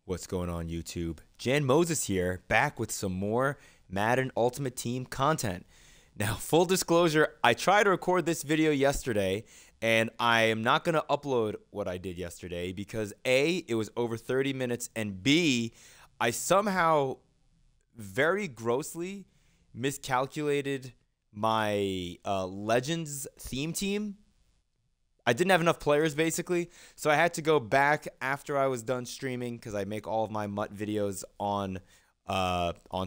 What's going on, YouTube? Jan Moses here, back with some more Madden Ultimate Team content. Now, full disclosure, I tried to record this video yesterday, and I am not going to upload what I did yesterday because A, it was over 30 minutes, and B, I somehow very grossly miscalculated my Legends theme team. I didn't have enough players, basically, so I had to go back after I was done streaming because I make all of my MUT videos on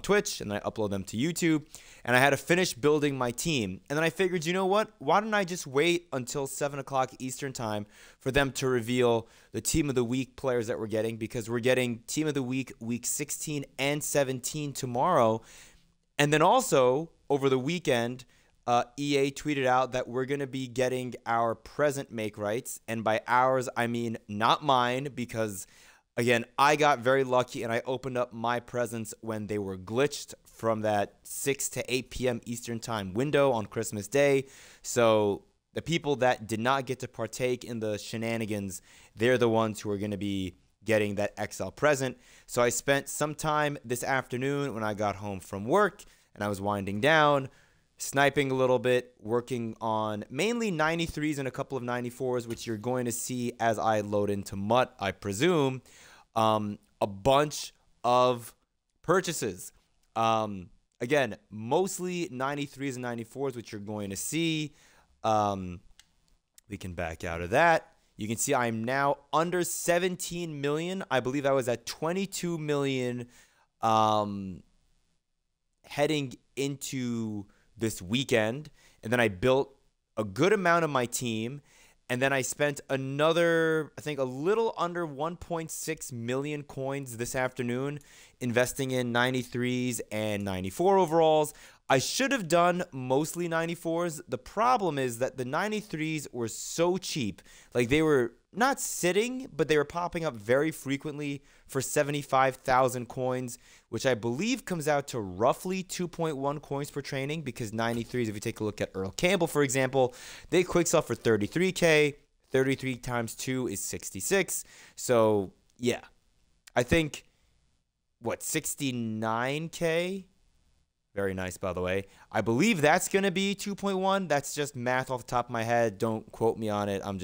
Twitch, and I upload them to YouTube, and I had to finish building my team. And then I figured, you know what? Why don't I just wait until 7 o'clock Eastern time for them to reveal the Team of the Week players that we're getting, because we're getting Team of the Week Week 16 and 17 tomorrow. And then also, over the weekend, EA tweeted out that we're going to be getting our present make rights. And by ours, I mean not mine, because, again, I got very lucky and I opened up my presents when they were glitched from that 6 to 8 p.m. Eastern time window on Christmas Day. So the people that did not get to partake in the shenanigans, they're the ones who are going to be getting that XL present. So I spent some time this afternoon when I got home from work and I was winding down, sniping a little bit, working on mainly 93s and a couple of 94s, which you're going to see as I load into MUT, I presume. A bunch of purchases. Again, mostly 93s and 94s, which you're going to see. We can back out of that. You can see I'm now under 17 million. I believe I was at 22 million heading into this weekend, and then I built a good amount of my team, and then I spent another, I think, a little under 1.6 million coins this afternoon investing in 93s and 94 overalls. I should have done mostly 94s. The problem is that the 93s were so cheap. Like, they were not sitting, but they were popping up very frequently for 75,000 coins, which I believe comes out to roughly 2.1 coins per training, because 93s, if you take a look at Earl Campbell, for example, they quick sell for 33K. 33 times 2 is 66. So, yeah. I think, what, 69K? Very nice, by the way. I believe that's going to be 2.1. That's just math off the top of my head. Don't quote me on it. I'm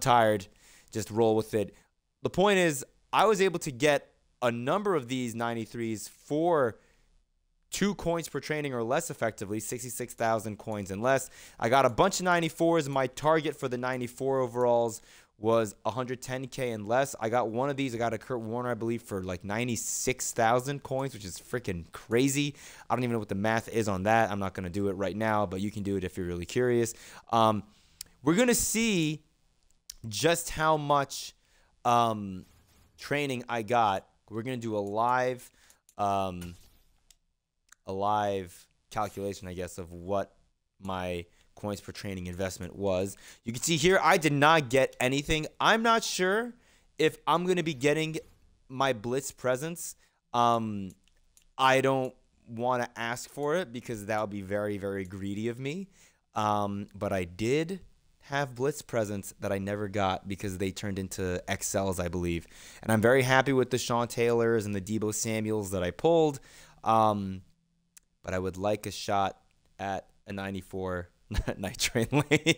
tired. Just roll with it. The point is, I was able to get a number of these 93s for 2 coins per training or less, effectively, 66,000 coins and less. I got a bunch of 94s. My target for the 94 overalls was 110K and less. I got one of these. I got a Kurt Warner, I believe, for like 96,000 coins, which is freaking crazy. I don't even know what the math is on that. I'm not going to do it right now, but you can do it if you're really curious. We're going to see just how much training I got. We're going to do a live calculation, I guess, of what my coins per training investment was. You can see here I did not get anything. I'm not sure if I'm going to be getting my Blitz presents. I don't want to ask for it because that would be very, very greedy of me. But I did have Blitz presents that I never got because they turned into XLs, I believe. And I'm very happy with the Sean Taylors and the Deebo Samuels that I pulled. But I would like a shot at a 94 Night Train Lane.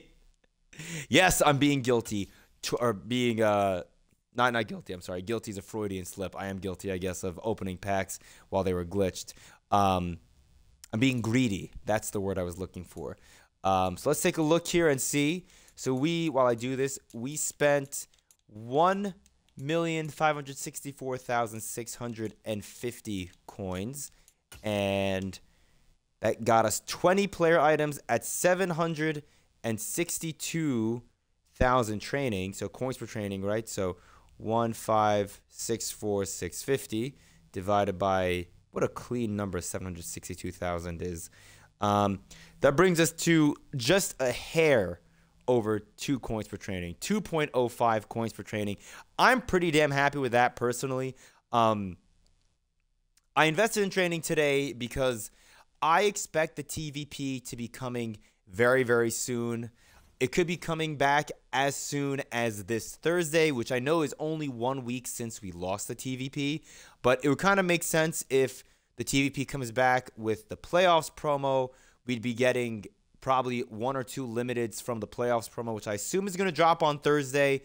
Yes, I'm being guilty, or being not guilty. I'm sorry. Guilty is a Freudian slip. I am guilty, I guess, of opening packs while they were glitched. I'm being greedy. That's the word I was looking for. So let's take a look here and see. So while I do this, we spent 1,564,650 coins, and that got us 20 player items at 762,000 training. So coins per training, right? So 1,564,650 divided by, what a clean number 762,000 is. That brings us to just a hair over 2 coins per training, 2.05 coins per training. I'm pretty damn happy with that personally. I invested in training today because I expect the TVP to be coming very, very soon. It could be coming back as soon as this Thursday, which I know is only 1 week since we lost the TVP, but it would kind of make sense if the TVP comes back with the playoffs promo. We'd be getting probably 1 or 2 limiteds from the playoffs promo, which I assume is going to drop on Thursday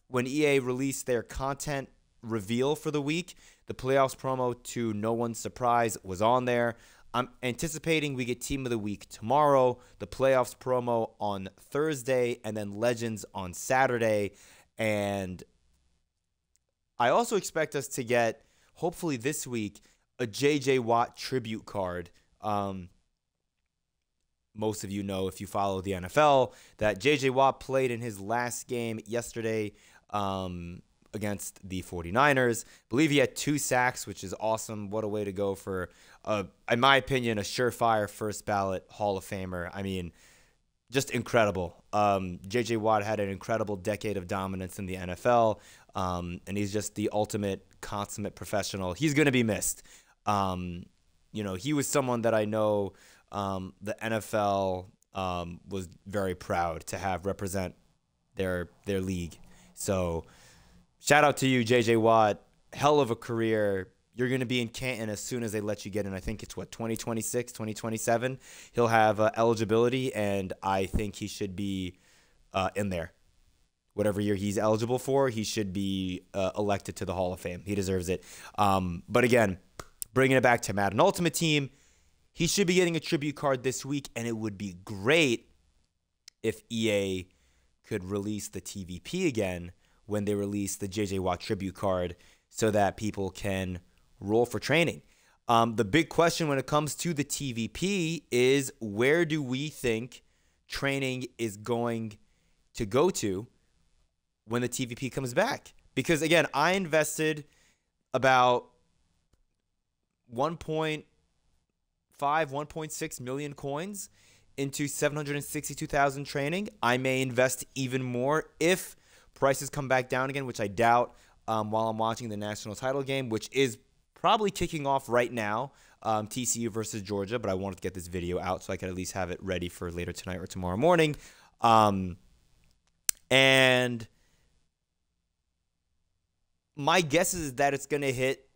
when EA released their content reveal for the week. The playoffs promo, to no one's surprise, was on there. I'm anticipating we get Team of the Week tomorrow, the playoffs promo on Thursday, and then Legends on Saturday. And I also expect us to get, hopefully this week, a J.J. Watt tribute card. Most of you know, if you follow the NFL, that J.J. Watt played in his last game yesterday against the 49ers. I believe he had 2 sacks, which is awesome. What a way to go for, in my opinion, a surefire first ballot Hall of Famer. I mean, just incredible. J.J. Watt had an incredible decade of dominance in the NFL, and he's just the ultimate consummate professional. He's going to be missed. He was someone that I know the NFL was very proud to have represent their league. So shout out to you, J.J. Watt. Hell of a career. You're going to be in Canton as soon as they let you get in. I think it's, 2026, 2027? He'll have eligibility, and I think he should be in there. Whatever year he's eligible for, he should be elected to the Hall of Fame. He deserves it. But again, bringing it back to Madden Ultimate Team, he should be getting a tribute card this week, and it would be great if EA could release the TVP again when they release the J.J. Watt tribute card so that people can roll for training. The big question when it comes to the TVP is, where do we think training is going to go to when the TVP comes back? Because, again, I invested about 1.6 million coins into 762,000 training. I may invest even more if prices come back down again, which I doubt, while I'm watching the national title game, which is probably kicking off right now, TCU versus Georgia. But I wanted to get this video out so I could at least have it ready for later tonight or tomorrow morning. And my guess is that it's going to hit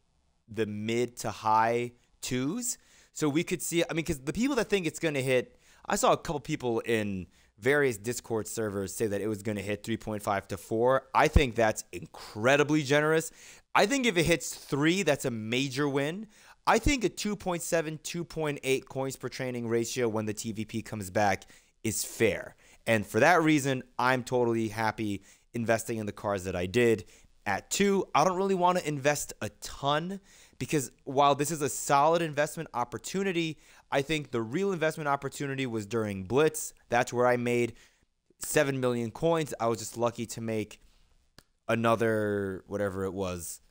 the mid to high 2s. So we could see, because the people that think it's going to hit, I saw a couple people in various Discord servers say that it was going to hit 3.5 to 4. I think that's incredibly generous. I think if it hits 3, that's a major win. I think a 2.7, 2.8 coins per training ratio when the TVP comes back is fair. And for that reason, I'm totally happy investing in the cards that I did at 2. I don't really want to invest a ton, because while this is a solid investment opportunity, I think the real investment opportunity was during Blitz. That's where I made 7 million coins. I was just lucky to make another, whatever it was,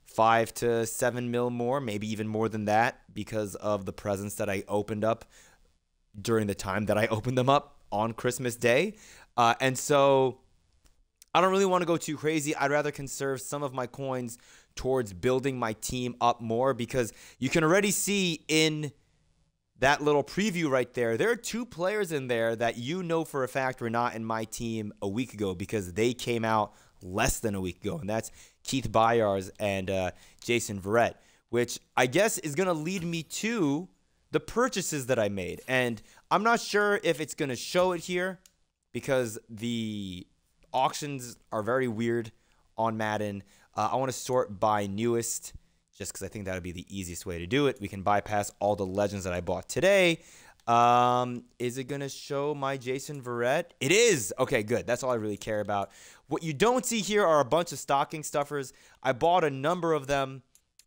5 to 7 mil more, maybe even more than that, because of the presents that I opened up during the time that I opened them up on Christmas Day. And so I don't really want to go too crazy. I'd rather conserve some of my coins towards building my team up more, because you can already see in that little preview right there, there are 2 players in there that you know for a fact were not in my team a week ago, because they came out less than a week ago, and that's Keith Byars and Jason Verrett, which I guess is going to lead me to the purchases that I made. And I'm not sure if it's going to show it here, because the auctions are very weird on Madden. I want to sort by newest, just because I think that would be the easiest way to do it. We can bypass all the legends that I bought today. Is it going to show my Jason Verrett? It is. Okay, good. That's all I really care about. What you don't see here are a bunch of stocking stuffers. I bought a number of them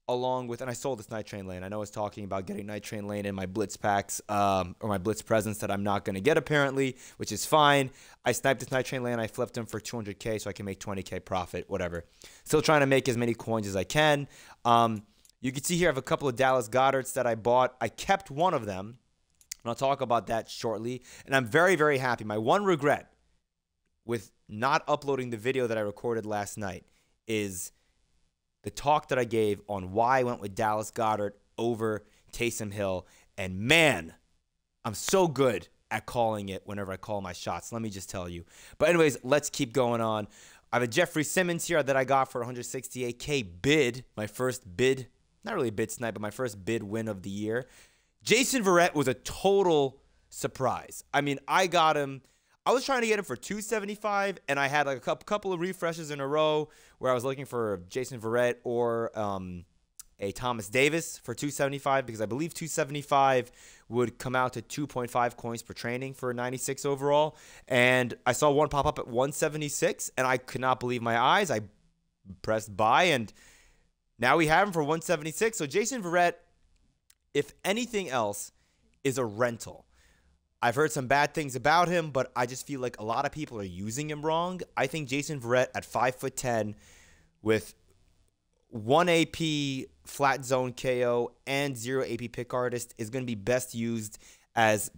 along with, and I sold this Night Train Lane. I know I was talking about getting Night Train Lane in my Blitz packs, or my Blitz presents that I'm not going to get apparently, which is fine. I sniped this Night Train Lane. I flipped him for 200K so I can make 20K profit, whatever. Still trying to make as many coins as I can. You can see here I have a couple of Dallas Goddards that I bought. I kept one of them, and I'll talk about that shortly. And I'm very, very happy. My one regret with not uploading the video that I recorded last night is the talk that I gave on why I went with Dallas Goedert over Taysom Hill. And man, I'm so good at calling it whenever I call my shots. Let me just tell you. But anyways, let's keep going on. I have a Jeffrey Simmons here that I got for 168K bid. My first bid, not really a bid snipe, but my first bid win of the year. Jason Verrett was a total surprise. I mean, I got him. I was trying to get him for 275, and I had like a couple of refreshes in a row where I was looking for Jason Verrett or a Thomas Davis for 275, because I believe 275 would come out to 2.5 coins per training for a 96 overall. And I saw one pop up at 176, and I could not believe my eyes. I pressed buy, and now we have him for 176. So Jason Verrett, if anything else, is a rental. I've heard some bad things about him, but I just feel like a lot of people are using him wrong. I think Jason Verrett at 5'10" with 1 AP flat zone KO and 0 AP pick artist is going to be best used as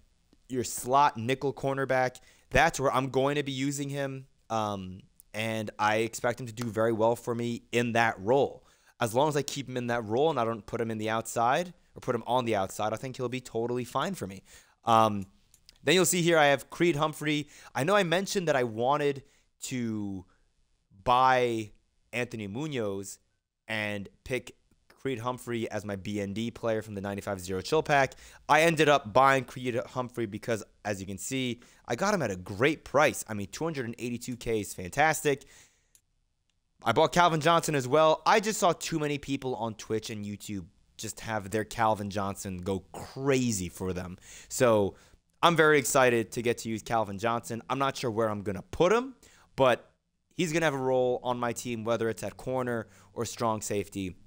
your slot nickel cornerback. That's where I'm going to be using him, and I expect him to do very well for me in that role. As long as I keep him in that role and I don't put him in the outside or put him on the outside, I think he'll be totally fine for me. Then you'll see here I have Creed Humphrey. I know I mentioned that I wanted to buy Anthony Munoz and pick Creed Humphrey as my BND player from the 95-0 chill pack. I ended up buying Creed Humphrey because, as you can see, I got him at a great price. I mean, 282K is fantastic. I bought Calvin Johnson as well. I just saw too many people on Twitch and YouTube just have their Calvin Johnson go crazy for them. So I'm very excited to get to use Calvin Johnson. I'm not sure where I'm going to put him, but he's going to have a role on my team, whether it's at corner or strong safety.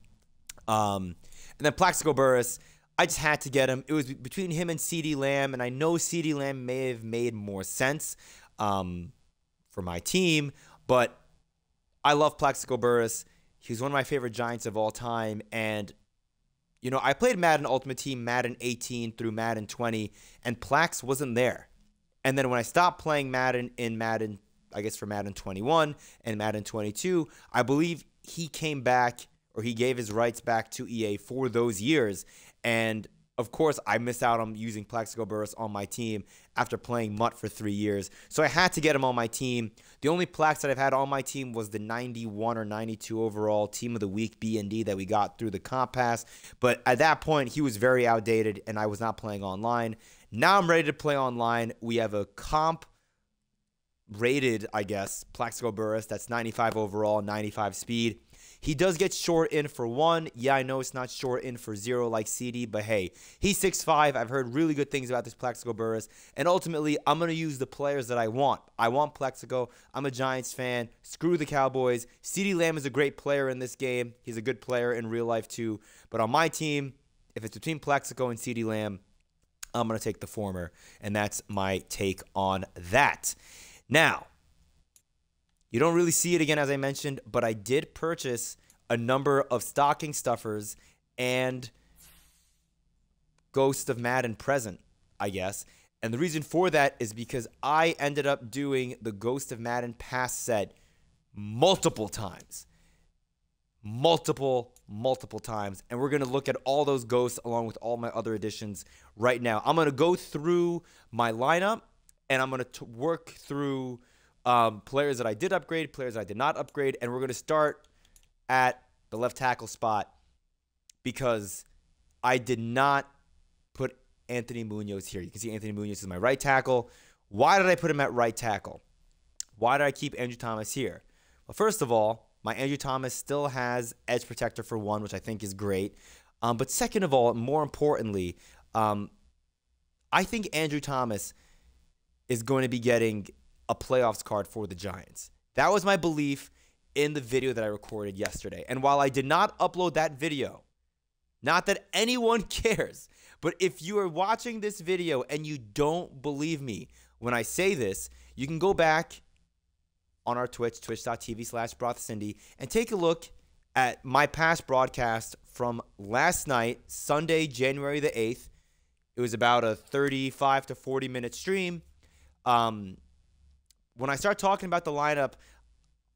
And then Plaxico Burress, I just had to get him. It was between him and CeeDee Lamb, and I know CeeDee Lamb may have made more sense for my team, but I love Plaxico Burress. He's one of my favorite Giants of all time, and you know, I played Madden Ultimate Team, Madden 18 through Madden 20, and Plax wasn't there. And then when I stopped playing Madden in Madden, I guess for Madden 21 and Madden 22, I believe he came back, or he gave his rights back to EA for those years. And of course, I missed out on using Plaxico Burress on my team after playing MUT for 3 years. So I had to get him on my team. The only Plax that I've had on my team was the 91 or 92 overall Team of the Week BND that we got through the Comp Pass. But at that point, he was very outdated, and I was not playing online. Now I'm ready to play online. We have a comp rated, I guess, Plaxico Burress. That's 95 overall, 95 speed. He does get short in for 1. Yeah, I know it's not short in for 0 like CD, but hey, he's 6'5". I've heard really good things about this Plaxico Burress, and ultimately, I'm going to use the players that I want. I want Plaxico. I'm a Giants fan. Screw the Cowboys. CeeDee Lamb is a great player in this game. He's a good player in real life too, but on my team, if it's between Plaxico and CeeDee Lamb, I'm going to take the former, and that's my take on that. Now, you don't really see it again, as I mentioned, but I did purchase a number of stocking stuffers and Ghost of Madden Present, I guess. And the reason for that is because I ended up doing the Ghost of Madden Pass set multiple times. Multiple times. And we're going to look at all those ghosts along with all my other additions right now. I'm going to go through my lineup, and I'm going to work through players that I did upgrade, players that I did not upgrade, and we're going to start at the left tackle spot because I did not put Anthony Munoz here. You can see Anthony Munoz is my right tackle. Why did I put him at right tackle? Why did I keep Andrew Thomas here? Well, first of all, my Andrew Thomas still has edge protector for 1, which I think is great. But second of all, more importantly, I think Andrew Thomas is going to be getting a playoffs card for the Giants. That was my belief in the video that I recorded yesterday. And while I did not upload that video, not that anyone cares, but if you are watching this video and you don't believe me when I say this, you can go back on our Twitch, twitch.tv/BrothCindy, and take a look at my past broadcast from last night, Sunday, January the 8th. It was about a 35 to 40 minute stream. When I start talking about the lineup,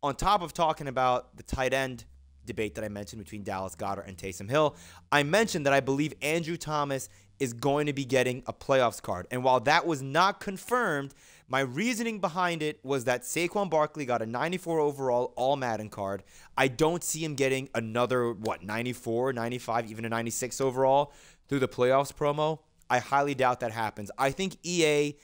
on top of talking about the tight end debate that I mentioned between Dallas Goedert and Taysom Hill, I mentioned that I believe Andrew Thomas is going to be getting a playoffs card. And while that was not confirmed, my reasoning behind it was that Saquon Barkley got a 94 overall All-Madden card. I don't see him getting another, 94, 95, even a 96 overall through the playoffs promo. I highly doubt that happens. I think EA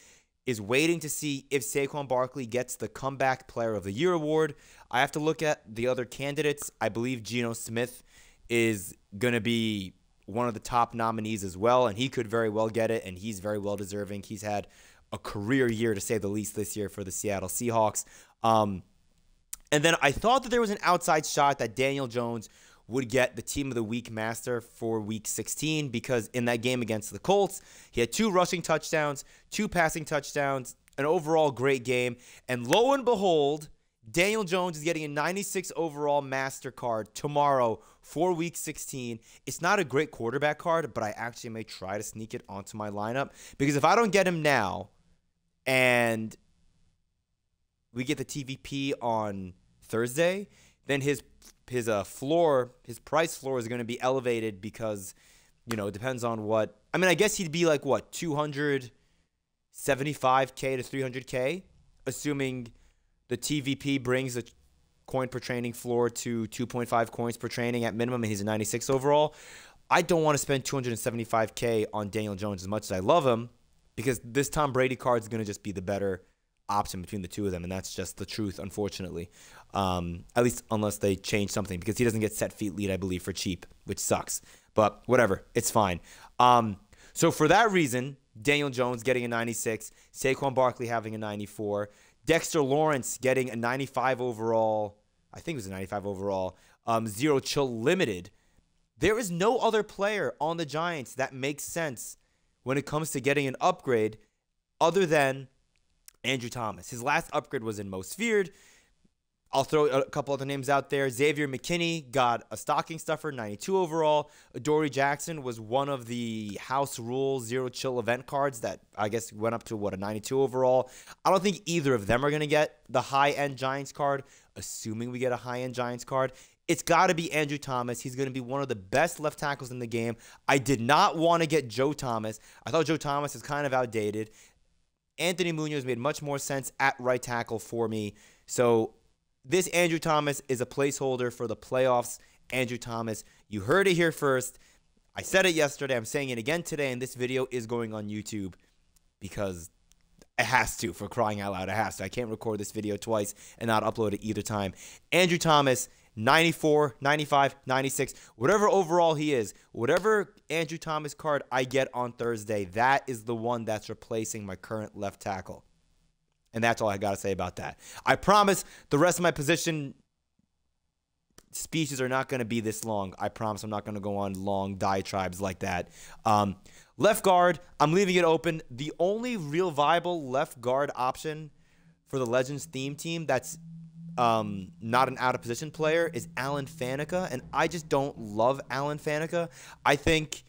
is waiting to see if Saquon Barkley gets the Comeback Player of the Year award. I have to look at the other candidates. I believe Geno Smith is going to be one of the top nominees as well, and he could very well get it, and he's very well deserving. He's had a career year, to say the least, this year for the Seattle Seahawks. And then I thought that there was an outside shot that Daniel Jones would get the Team of the Week master for Week 16 because in that game against the Colts, he had 2 rushing touchdowns, 2 passing touchdowns, an overall great game. And lo and behold, Daniel Jones is getting a 96 overall master card tomorrow for Week 16. It's not a great quarterback card, but I actually may try to sneak it onto my lineup because if I don't get him now and we get the TVP on Thursday, then his price floor is going to be elevated because, it depends on what. I mean, I guess he'd be like, what, 275K to 300K, assuming the TVP brings the coin per training floor to 2.5 coins per training at minimum, and he's a 96 overall. I don't want to spend 275K on Daniel Jones as much as I love him because this Tom Brady card is going to just be the better option between the two of them, and that's just the truth, unfortunately. At least unless they change something, because he doesn't get set feet lead, I believe, for cheap, which sucks. But whatever, it's fine. So for that reason, Daniel Jones getting a 96, Saquon Barkley having a 94, Dexter Lawrence getting a 95 overall. I think it was a 95 overall. Zero Chill Limited. There is no other player on the Giants that makes sense when it comes to getting an upgrade other than Andrew Thomas. His last upgrade was in Most Feared. I'll throw a couple other names out there. Xavier McKinney got a stocking stuffer, 92 overall. Adoree Jackson was one of the House Rules Zero Chill event cards that I guess went up to, a 92 overall. I don't think either of them are going to get the high-end Giants card, assuming we get a high-end Giants card. It's got to be Andrew Thomas. He's going to be one of the best left tackles in the game. I did not want to get Joe Thomas. I thought Joe Thomas is kind of outdated. Anthony Munoz made much more sense at right tackle for me. So this Andrew Thomas is a placeholder for the playoffs. Andrew Thomas, you heard it here first. I said it yesterday. I'm saying it again today, and this video is going on YouTube because it has to, for crying out loud. It has to. I can't record this video twice and not upload it either time. Andrew Thomas, 94, 95, 96, whatever overall he is, whatever Andrew Thomas card I get on Thursday, that is the one that's replacing my current left tackle. And that's all I got to say about that. I promise the rest of my position speeches are not going to be this long. I promise I'm not going to go on long diatribes like that. Left guard, I'm leaving it open. The only real viable left guard option for the Legends theme team that's not an out-of-position player is Alan Faneca, and I just don't love Alan Faneca. I think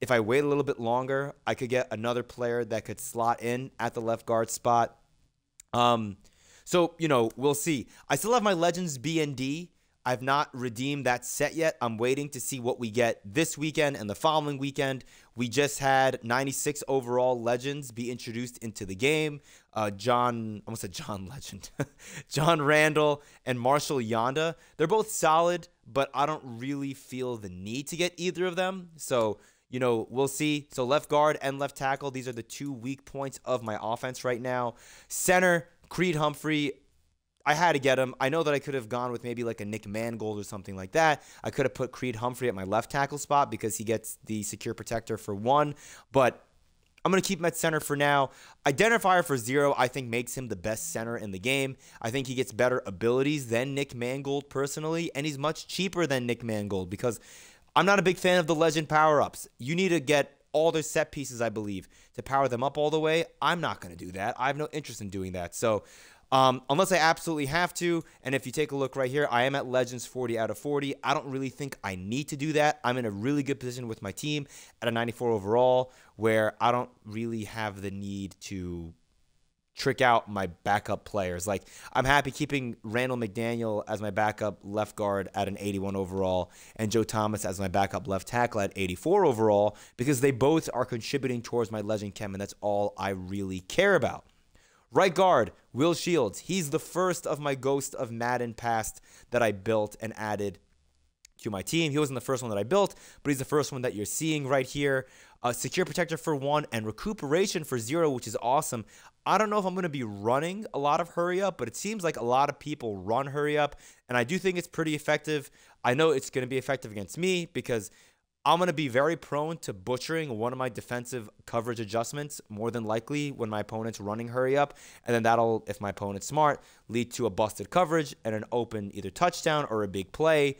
if I wait a little bit longer, I could get another player that could slot in at the left guard spot. So, we'll see. I still have my Legends BND. I've not redeemed that set yet. I'm waiting to see what we get this weekend and the following weekend. We just had 96 overall Legends be introduced into the game. John Legend. John Randall and Marshall Yonda. They're both solid, but I don't really feel the need to get either of them. So, we'll see. So left guard and left tackle, these are the 2 weak points of my offense right now. Center, Creed Humphrey. I had to get him. I know that I could have gone with maybe like a Nick Mangold or something like that. I could have put Creed Humphrey at my left tackle spot because he gets the secure protector for 1. But I'm going to keep him at center for now. Identifier for 0, I think, makes him the best center in the game. I think he gets better abilities than Nick Mangold personally, and he's much cheaper than Nick Mangold because I'm not a big fan of the Legend power-ups. You need to get all their set pieces, I believe, to power them up all the way. I'm not going to do that. I have no interest in doing that. So unless I absolutely have to, and if you take a look right here, I am at Legends 40 out of 40. I don't really think I need to do that. I'm in a really good position with my team at a 94 overall where I don't really have the need to trick out my backup players. Like, I'm happy keeping Randall McDaniel as my backup left guard at an 81 overall and Joe Thomas as my backup left tackle at 84 overall because they both are contributing towards my Legend Chem, and that's all I really care about. Right guard, Will Shields. He's the first of my Ghost of Madden past that I built and added to my team. He wasn't the first one that I built, but he's the first one that you're seeing right here. Secure Protector for 1 and Recuperation for 0, which is awesome. I don't know if I'm going to be running a lot of Hurry Up, but it seems like a lot of people run Hurry Up, and I do think it's pretty effective. I know it's going to be effective against me because I'm going to be very prone to butchering one of my defensive coverage adjustments, more than likely when my opponent's running Hurry Up, and then that'll, if my opponent's smart, lead to a busted coverage and an open either touchdown or a big play.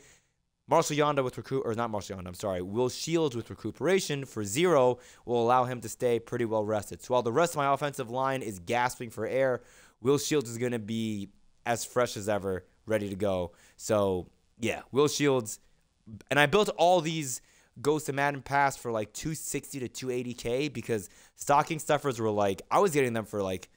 Marshall Yanda with Will Shields with Recuperation for 0 will allow him to stay pretty well rested. So while the rest of my offensive line is gasping for air, Will Shields is going to be as fresh as ever, ready to go. So yeah, Will Shields. And I built all these Ghost of Madden pass for like 260 to 280K because stocking stuffers were like, I was getting them for like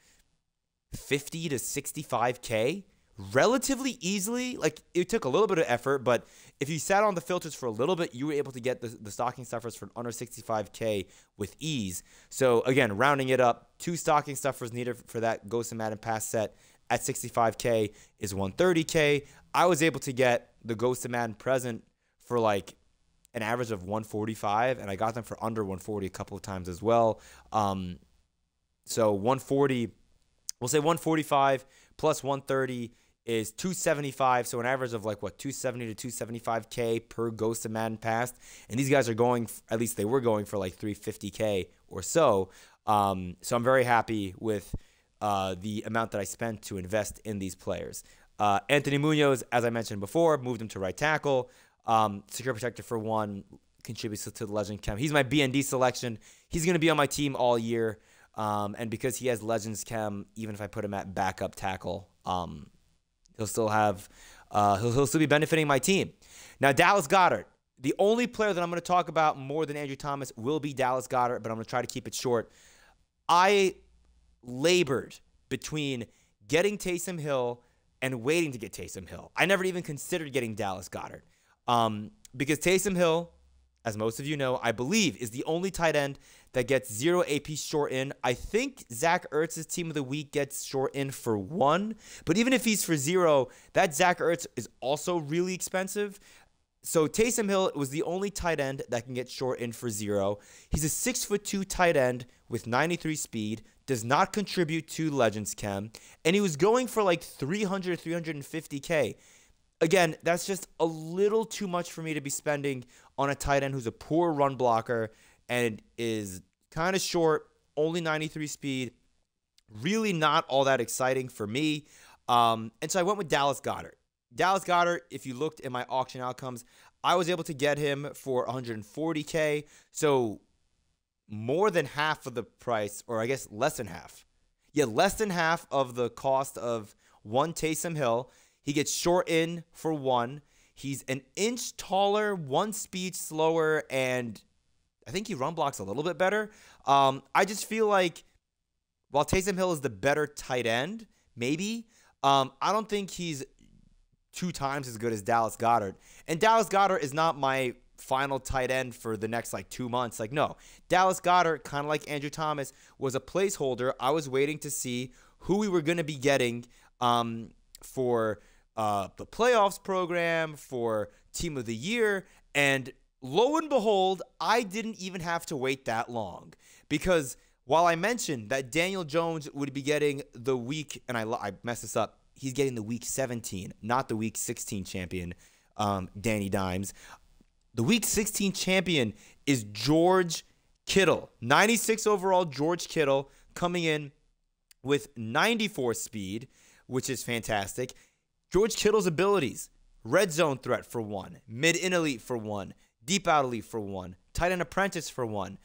50 to 65K. Relatively easily. Like, it took a little bit of effort, but if you sat on the filters for a little bit, you were able to get the stocking stuffers for under 65K with ease. So again, rounding it up, 2 stocking stuffers needed for that Ghost of Madden pass set at 65K is 130K. I was able to get the Ghost of Madden present for like an average of 145, and I got them for under 140 a couple of times as well. So 140, we'll say 145 plus 130 is 275, so an average of like, what, 270 to 275K per Ghost of Madden pass. And these guys are going, at least they were going for like 350K or so. So I'm very happy with the amount that I spent to invest in these players. Anthony Munoz, as I mentioned before, moved him to right tackle. Secure Protector for 1 contributes to the Legend Chem. He's my BND selection. He's going to be on my team all year. And because he has Legends Chem, even if I put him at backup tackle, he'll still have, he'll still be benefiting my team. Now, Dallas Goedert, the only player that I'm going to talk about more than Andrew Thomas will be Dallas Goedert, but I'm going to try to keep it short. I labored between getting Taysom Hill and waiting to get Taysom Hill. I never even considered getting Dallas Goedert, because Taysom Hill, as most of you know, I believe is the only tight end that gets 0 AP short in. I think Zach Ertz's team of the week gets short in for 1. But even if he's for 0, that Zach Ertz is also really expensive. So Taysom Hill was the only tight end that can get short in for 0. He's a 6'2" tight end with 93 speed, does not contribute to Legends Chem, and he was going for like 300, 350K. Again, that's just a little too much for me to be spending on a tight end who's a poor run blocker and is kind of short, only 93 speed. Really not all that exciting for me. And so I went with Dallas Goedert. Dallas Goedert, if you looked at my auction outcomes, I was able to get him for 140K. So more than half of the price, or I guess less than half. Yeah, less than half of the cost of one Taysom Hill. He gets short in for 1. He's an inch taller, 1 speed slower, and I think he run blocks a little bit better. I just feel like while Taysom Hill is the better tight end, maybe, I don't think he's 2 times as good as Dallas Goedert. And Dallas Goedert is not my final tight end for the next like 2 months. Like, no, Dallas Goedert, kind of like Andrew Thomas, was a placeholder. I was waiting to see who we were going to be getting for the playoffs program, for team of the year, and lo and behold, I didn't even have to wait that long, because while I mentioned that Daniel Jones would be getting the week, and I messed this up, he's getting the week 17, not the week 16 champion, Danny Dimes. The week 16 champion is George Kittle, 96 overall George Kittle, coming in with 94 speed, which is fantastic. George Kittle's abilities: red zone threat for 1, mid-in elite for 1, deep out elite for 1, tight end apprentice for 1.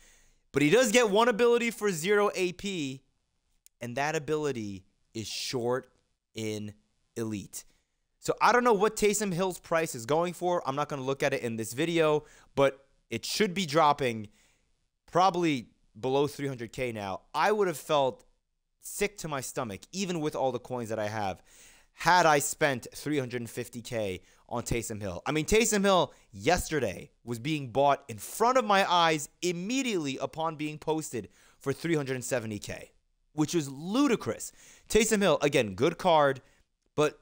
But he does get 1 ability for 0 AP, and that ability is short in elite. So I don't know what Taysom Hill's price is going for. I'm not going to look at it in this video, but it should be dropping probably below 300K now. I would have felt sick to my stomach, even with all the coins that I have, had I spent $350K on Taysom Hill. I mean, Taysom Hill yesterday was being bought in front of my eyes immediately upon being posted for $370K, which was ludicrous. Taysom Hill, again, good card, but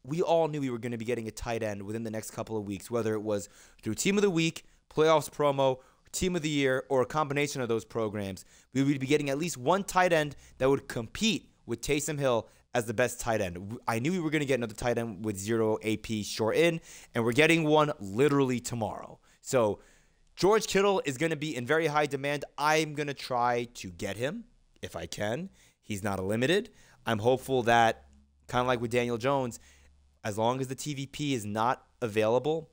we all knew we were going to be getting a tight end within the next couple of weeks, whether it was through Team of the Week, Playoffs promo, Team of the Year, or a combination of those programs. We would be getting at least one tight end that would compete with Taysom Hill as the best tight end. I knew we were going to get another tight end with 0 AP short in, and we're getting one literally tomorrow. So George Kittle is going to be in very high demand. I'm going to try to get him if I can. He's not a limited. I'm hopeful that, kind of like with Daniel Jones, as long as the TVP is not available,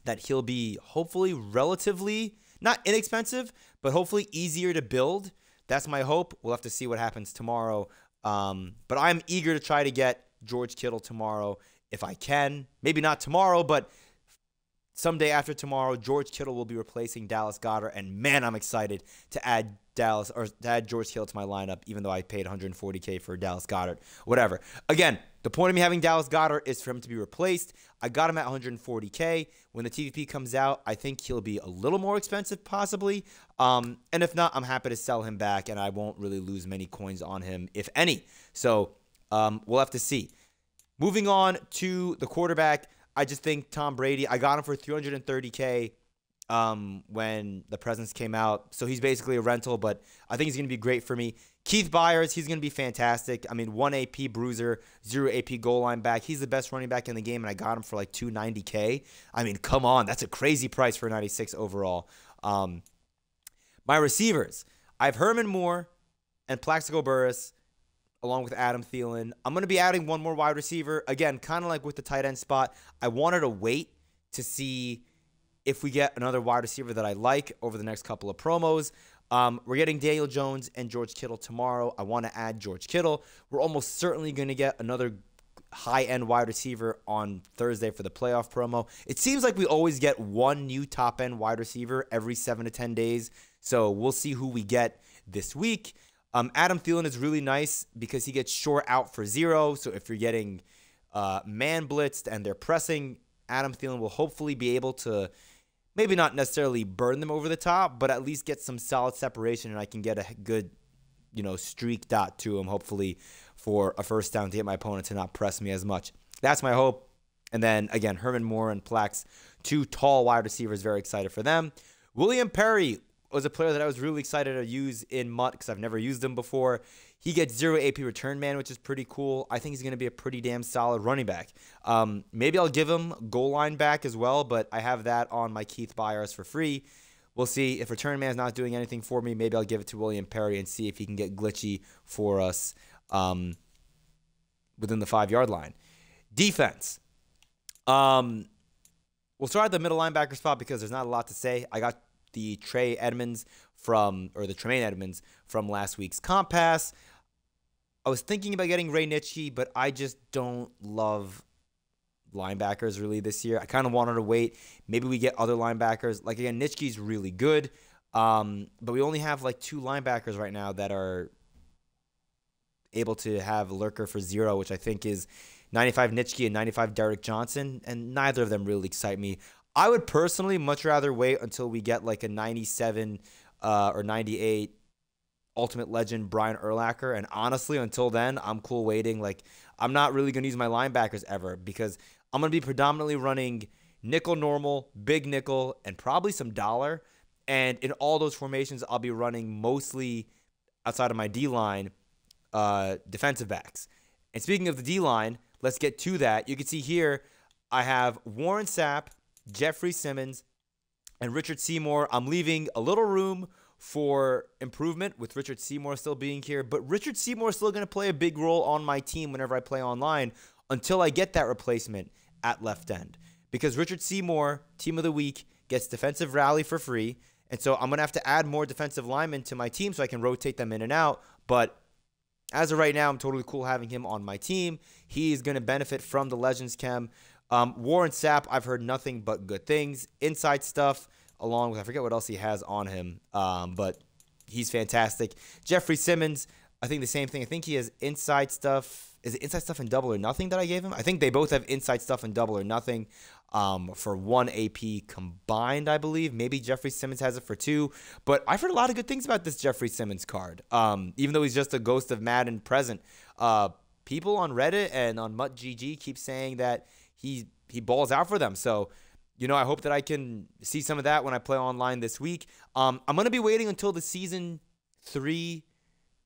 that he'll be hopefully relatively, not inexpensive, but hopefully easier to build. That's my hope. We'll have to see what happens tomorrow. But I'm eager to try to get George Kittle tomorrow if I can. Maybe not tomorrow, but someday after tomorrow, George Kittle will be replacing Dallas Goedert. And man, I'm excited to add George Kittle to my lineup, even though I paid $140K for Dallas Goedert. Whatever. Again, the point of me having Dallas Goedert is for him to be replaced. I got him at $140K. When the TVP comes out, I think he'll be a little more expensive, possibly. And if not, I'm happy to sell him back, and I won't really lose many coins on him, if any. So we'll have to see. Moving on to the quarterback, I just think Tom Brady, I got him for $330K when the presents came out. So he's basically a rental, but I think he's going to be great for me. Keith Byars, he's going to be fantastic. I mean, 1 AP bruiser, 0 AP goal line back. He's the best running back in the game, and I got him for like $290K. I mean, come on. That's a crazy price for 96 overall. My receivers, I have Herman Moore and Plaxico Burress, along with Adam Thielen. I'm going to be adding one more wide receiver. Again, kind of like with the tight end spot, I wanted to wait to see if we get another wide receiver that I like over the next couple of promos. We're getting Daniel Jones and George Kittle tomorrow. I want to add George Kittle. We're almost certainly going to get another high-end wide receiver on Thursday for the playoff promo. It seems like we always get one new top-end wide receiver every 7 to 10 days, so we'll see who we get this week. Adam Thielen is really nice because he gets short out for 0, so if you're getting man blitzed and they're pressing, Adam Thielen will hopefully be able to maybe not necessarily burn them over the top, but at least get some solid separation, and I can get a good, streak dot to him, hopefully, for a first down to get my opponent to not press me as much. That's my hope. And then, again, Herman Moore and Plax, 2 tall wide receivers, very excited for them. William Perry was a player that I was really excited to use in MUT because I've never used him before. He gets 0 AP return man, which is pretty cool. I think he's going to be a pretty damn solid running back. Maybe I'll give him goal line back as well, but I have that on my Keith Byars for free. We'll see. If return man's not doing anything for me, maybe I'll give it to William Perry and see if he can get glitchy for us within the 5-yard line. Defense. We'll start at the middle linebacker spot because there's not a lot to say. I got the Tremaine Edmonds from last week's Comp Pass. I was thinking about getting Ray Nitschke, but I just don't love linebackers really this year. I kind of wanted to wait. Maybe we get other linebackers. Like, again, Nitschke's really good, but we only have like 2 linebackers right now that are able to have Lurker for 0, which I think is 95 Nitschke and 95 Derek Johnson, and neither of them really excite me. I would personally much rather wait until we get like a 97 or 98 Ultimate Legend Brian Urlacher, and honestly, until then, I'm cool waiting. Like, I'm not really going to use my linebackers ever because I'm going to be predominantly running nickel normal, big nickel, and probably some dollar. And in all those formations, I'll be running mostly outside of my D-line defensive backs. And speaking of the D-line, let's get to that. You can see here I have Warren Sapp, Jeffrey Simmons, and Richard Seymour. I'm leaving a little room for improvement with Richard Seymour still being here, but Richard Seymour is still going to play a big role on my team whenever I play online until I get that replacement at left end. Because Richard Seymour, Team of the Week, gets defensive rally for free, and so I'm going to have to add more defensive linemen to my team so I can rotate them in and out, but as of right now, I'm totally cool having him on my team. He's going to benefit from the Legends Chem. Warren Sapp, I've heard nothing but good things. Inside stuff, along with, I forget what else he has on him, but he's fantastic. Jeffrey Simmons, I think the same thing. I think he has inside stuff. Is it inside stuff and double or nothing that I gave him? I think they both have inside stuff and double or nothing for 1 AP combined, I believe. Maybe Jeffrey Simmons has it for 2. But I've heard a lot of good things about this Jeffrey Simmons card. Even though he's just a ghost of Madden present. People on Reddit and on MuttGG keep saying that he balls out for them. So, I hope that I can see some of that when I play online this week. I'm going to be waiting until the Season 3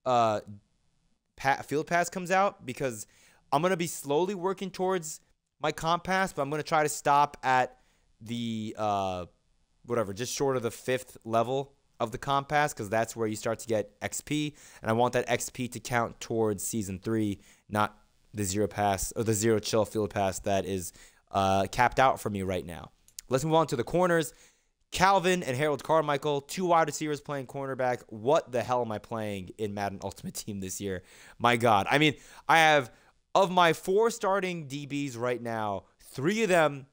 Field Pass comes out because I'm going to be slowly working towards my comp pass, but I'm going to try to stop at the, just short of the 5th level of the comp pass because that's where you start to get XP, and I want that XP to count towards Season 3, not the Zero Pass or the Zero Chill Field Pass that is capped out for me right now. Let's move on to the corners. Calvin and Harold Carmichael, 2 wide receivers playing cornerback. What the hell am I playing in Madden Ultimate Team this year? My God. I mean, I have, of my 4 starting DBs right now, 3 of them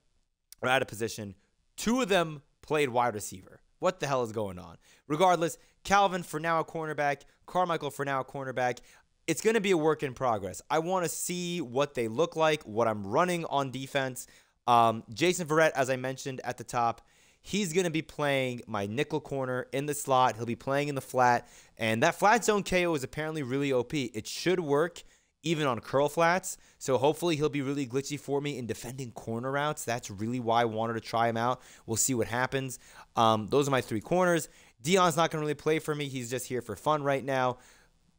are out of position. 2 of them played wide receiver. What the hell is going on? Regardless, Calvin for now a cornerback, Carmichael for now a cornerback. It's going to be a work in progress. I want to see what they look like, what I'm running on defense. Jason Verrett, as I mentioned at the top, he's going to be playing my nickel corner in the slot. He'll be playing in the flat. And that flat zone KO is apparently really OP. It should work even on curl flats. So hopefully he'll be really glitchy for me in defending corner routes. That's really why I wanted to try him out. We'll see what happens. Those are my 3 corners. Dion's not going to really play for me. He's just here for fun right now.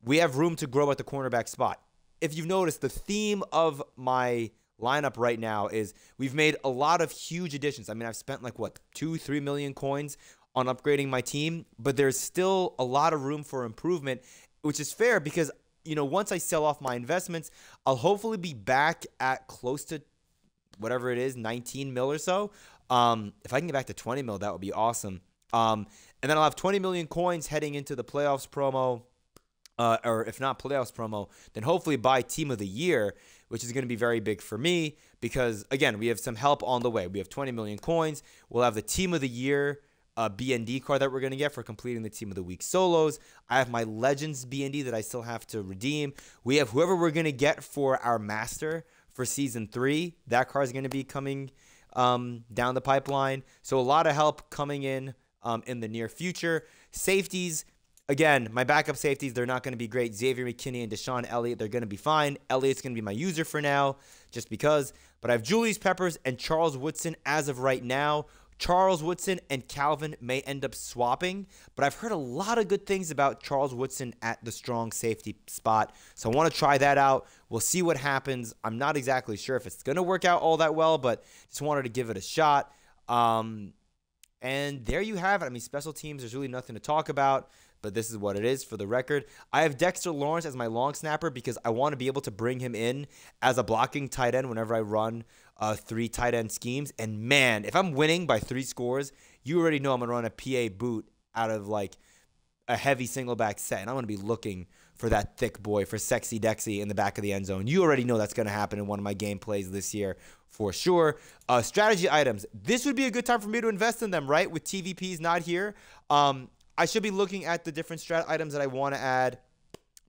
We have room to grow at the cornerback spot. If you've noticed, the theme of my lineup right now is we've made a lot of huge additions. I mean, I've spent like, 2-3 million coins on upgrading my team, but there's still a lot of room for improvement, which is fair because, once I sell off my investments, I'll hopefully be back at close to whatever it is, 19 mil or so. If I can get back to 20 mil, that would be awesome. And then I'll have 20 million coins heading into the playoffs promo. Or if not playoffs promo, then hopefully buy Team of the Year, which is going to be very big for me because, again, we have some help on the way. We have 20 million coins. We'll have the Team of the Year BND card that we're going to get for completing the Team of the Week solos. I have my Legends BND that I still have to redeem. We have whoever we're going to get for our Master for Season 3. That card is going to be coming down the pipeline. So a lot of help coming in the near future. Safeties. Again, my backup safeties, they're not going to be great. Xavier McKinney and Deshaun Elliott, they're going to be fine. Elliott's going to be my user for now, just because. But I have Julius Peppers and Charles Woodson as of right now. Charles Woodson and Calvin may end up swapping, but I've heard a lot of good things about Charles Woodson at the strong safety spot. So I want to try that out. We'll see what happens. I'm not exactly sure if it's going to work out all that well, but just wanted to give it a shot. And there you have it. I mean, special teams, there's really nothing to talk about, but this is what it is for the record. I have Dexter Lawrence as my long snapper because I want to be able to bring him in as a blocking tight end whenever I run 3 tight end schemes. And man, if I'm winning by 3 scores, you already know I'm going to run a PA boot out of like a heavy single back set. And I'm going to be looking for that thick boy, for Sexy Dexy in the back of the end zone. You already know that's going to happen in one of my gameplays this year for sure. Strategy items. This would be a good time for me to invest in them, right? With TVPs not here. I should be looking at the different strat items that I want to add.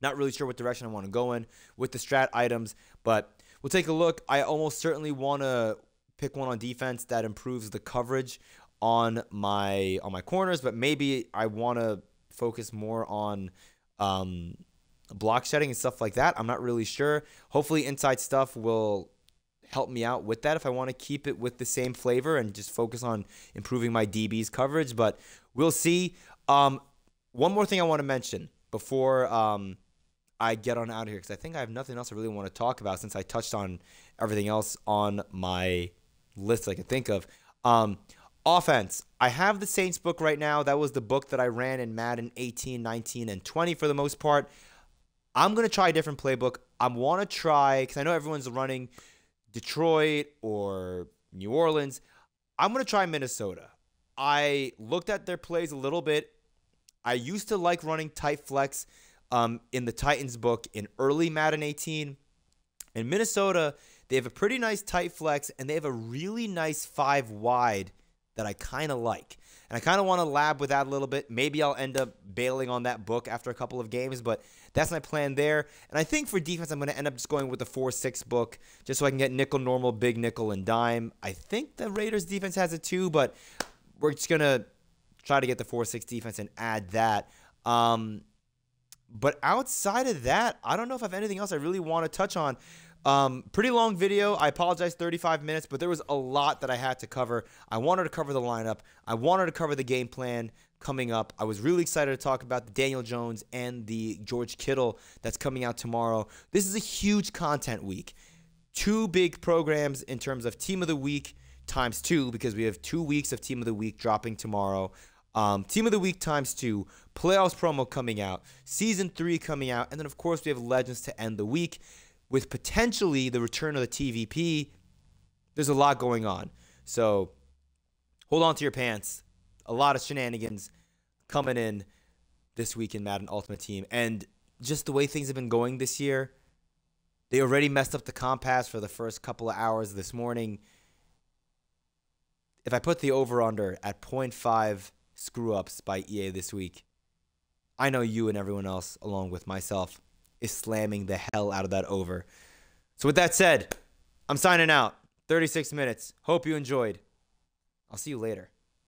Not really sure what direction I want to go in with the strat items, but we'll take a look. I almost certainly want to pick one on defense that improves the coverage on my corners, but maybe I want to focus more on block shedding and stuff like that. I'm not really sure. Hopefully inside stuff will help me out with that if I want to keep it with the same flavor and just focus on improving my DB's coverage, but we'll see. One more thing I want to mention before I get on out of here, because I think I have nothing else I really want to talk about since I touched on everything else on my list I could think of. Offense. I have the Saints book right now. That was the book that I ran in Madden 18, 19, and 20 for the most part. I'm going to try a different playbook. I want to try, because I know everyone's running Detroit or New Orleans. I'm going to try Minnesota. I looked at their plays a little bit. I used to like running tight flex in the Titans book in early Madden 18. In Minnesota, they have a pretty nice tight flex, and they have a really nice 5 wide that I kind of like. And I kind of want to lab with that a little bit. Maybe I'll end up bailing on that book after a couple of games, but that's my plan there. And I think for defense, I'm going to end up just going with the 4-6 book just so I can get nickel, normal, big nickel, and dime. I think the Raiders defense has it too, but we're just going to try to get the 4-6 defense and add that. But outside of that, I don't know if I have anything else I really want to touch on. Pretty long video. I apologize, 35 minutes, but there was a lot that I had to cover. I wanted to cover the lineup. I wanted to cover the game plan coming up. I was really excited to talk about the Daniel Jones and the George Kittle that's coming out tomorrow. This is a huge content week. 2 big programs in terms of Team of the Week times 2, because we have 2 weeks of Team of the Week dropping tomorrow. Team of the Week times 2, playoffs promo coming out, Season 3 coming out, and then, of course, we have Legends to end the week. With potentially the return of the TVP, there's a lot going on. So hold on to your pants. A lot of shenanigans coming in this week in Madden Ultimate Team. And just the way things have been going this year, they already messed up the compass for the first couple of hours this morning. If I put the over-under at 0.5 screw-ups by EA this week, I know you and everyone else, along with myself, is slamming the hell out of that over. So with that said, I'm signing out. 36 minutes. Hope you enjoyed. I'll see you later.